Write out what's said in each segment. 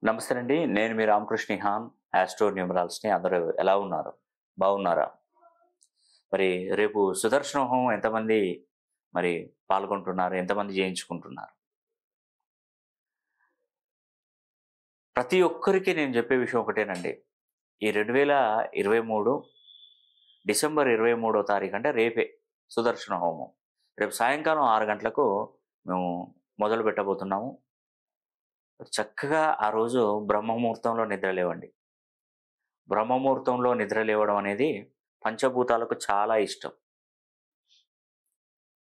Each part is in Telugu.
నమస్తే అండి. నేను మీ రామకృష్ణ నిహాన్, ఆస్ట్రో న్యూమరాల్స్‌ని. అందరూ ఎలా ఉన్నారు? బాగున్నారా? మరి రేపు సుదర్శన హోమం ఎంతమంది మరి పాల్గొంటున్నారు? ఎంతమంది చేయించుకుంటున్నారు? ప్రతి ఒక్కరికి నేను చెప్పే విషయం ఒకటేనండి. ఈ 2023 డిసెంబర్ 23వ తారీఖు అంటే రేపే సుదర్శన హోమం. రేపు సాయంకాలం 6 గంటలకు మేము మొదలు పెట్టబోతున్నాము. చక్కగా ఆ రోజు బ్రహ్మముహూర్తంలో నిద్ర లేవండి. బ్రహ్మముహూర్తంలో నిద్ర లేవడం అనేది పంచభూతాలకు చాలా ఇష్టం.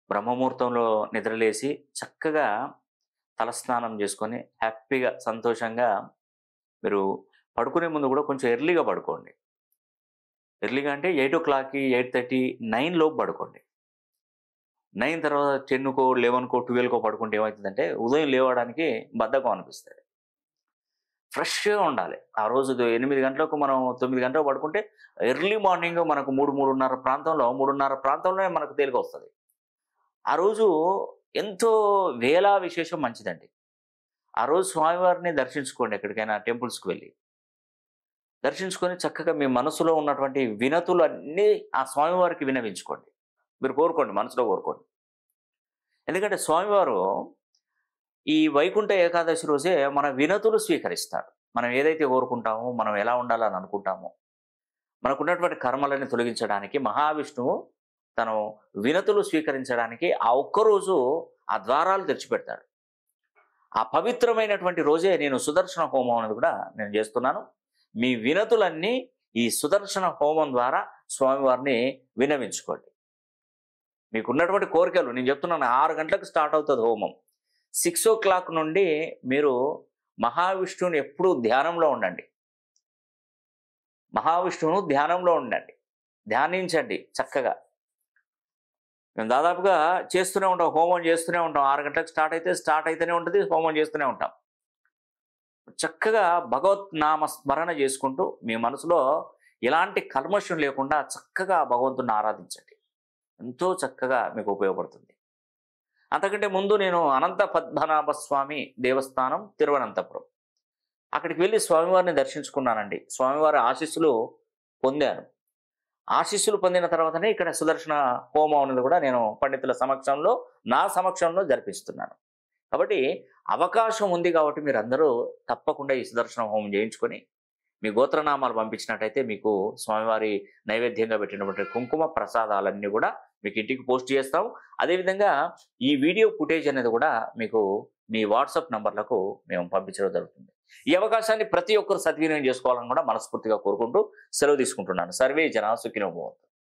బ్రహ్మముహూర్తంలో నిద్రలేసి చక్కగా తలస్నానం చేసుకొని హ్యాపీగా, సంతోషంగా మీరు పడుకునే ముందు కూడా కొంచెం ఎర్లీగా పడుకోండి. ఎర్లీగా అంటే 8:00, 8:30, 9 లోపు పడుకోండి. 9 తర్వాత 10కో, 11కో, 12కో పడుకుంటే ఏమవుతుందంటే ఉదయం లేవడానికి బద్ధకం అనిపిస్తది. ఫ్రెష్‌గా ఉండాలి. ఆ రోజు 8 గంటలకు మనం 9 గంటలకు పడుకుంటే ఎర్లీ మార్నింగ్ మనకు 3:30 ప్రాంతంలోనే మనకు తేలికొస్తది. ఆ రోజు ఎంతో విశేషం మంచిదండి. ఆ రోజు స్వామివారిని దర్శించుకోండి, ఎక్కడికైనా టెంపుల్స్‌కి వెళ్లి. దర్శించుకొని చక్కగా మీ మనసులో ఉన్నటువంటి వినతులన్నీ ఆ స్వామివారికి విన్నవించుకోండి. మీరు కోరుకోండి, మనసులో కోరుకోండి. ఎందుకంటే స్వామివారు ఈ వైకుంఠ ఏకాదశి రోజే మన వినతులు స్వీకరిస్తాడు. మనం ఏదైతే కోరుకుంటామో, మనం ఎలా ఉండాలని అనుకుంటామో, మనకున్నటువంటి కర్మలని తొలగించడానికి మహావిష్ణువు తను వినతులు స్వీకరించడానికి ఆ ఒక్కరోజు ఆ ద్వారాలు తెరిచిపెడతాడు. ఆ పవిత్రమైనటువంటి రోజే నేను సుదర్శన హోమం అనేది కూడా నేను చేస్తున్నాను. మీ వినతులన్నీ ఈ సుదర్శన హోమం ద్వారా స్వామివారిని విన్నవించుకోండి. మీకున్నటువంటి కోరికలు నేను చెప్తున్నాను. 6 గంటలకు స్టార్ట్ అవుతుంది హోమం. 6:00 నుండి మీరు మహావిష్ణువుని ఎప్పుడూ ధ్యానంలో ఉండండి. మహావిష్ణువును ధ్యానంలో ఉండండి. ధ్యానించండి చక్కగా. మేము దాదాపుగా చేస్తూనే ఉంటాం. హోమం చేస్తూనే ఉంటాం. 6 గంటలకు స్టార్ట్ అయితేనే ఉంటుంది. హోమం చేస్తూనే ఉంటాం. చక్కగా భగవత్ నామ స్మరణ చేసుకుంటూ మీ మనసులో ఎలాంటి కల్మషం లేకుండా చక్కగా భగవంతుని ఆరాధించండి. ఎంతో చక్కగా మీకు ఉపయోగపడుతుంది. అంతకంటే ముందు నేను అనంత పద్మనాభ స్వామి దేవస్థానం తిరువనంతపురం అక్కడికి వెళ్ళి స్వామివారిని దర్శించుకున్నానండి. స్వామివారి ఆశీస్సులు పొందాను. ఆశీస్సులు పొందిన తర్వాతనే ఇక్కడ సుదర్శన హోమం అనేది కూడా నేను పండితుల సమక్షంలో, నా సమక్షంలో జరిపిస్తున్నాను. కాబట్టి అవకాశం ఉంది కాబట్టి మీరందరూ తప్పకుండా ఈ సుదర్శన హోమం చేయించుకొని మీ గోత్రనామాలు పంపించినట్టయితే మీకు స్వామివారి నైవేద్యంగా పెట్టినటువంటి కుంకుమ ప్రసాదాలన్నీ కూడా మీకు ఇంటికి పోస్ట్ చేస్తాం. అదేవిధంగా ఈ వీడియో ఫుటేజ్ అనేది కూడా మీకు మీ వాట్సాప్ నంబర్లకు మేము పంపించడం జరుగుతుంది. ఈ అవకాశాన్ని ప్రతి ఒక్కరు సద్వినియోగం చేసుకోవాలని కూడా మనస్ఫూర్తిగా కోరుకుంటూ సెలవు తీసుకుంటున్నాను. సర్వే జనా సుఖినో భవంతు.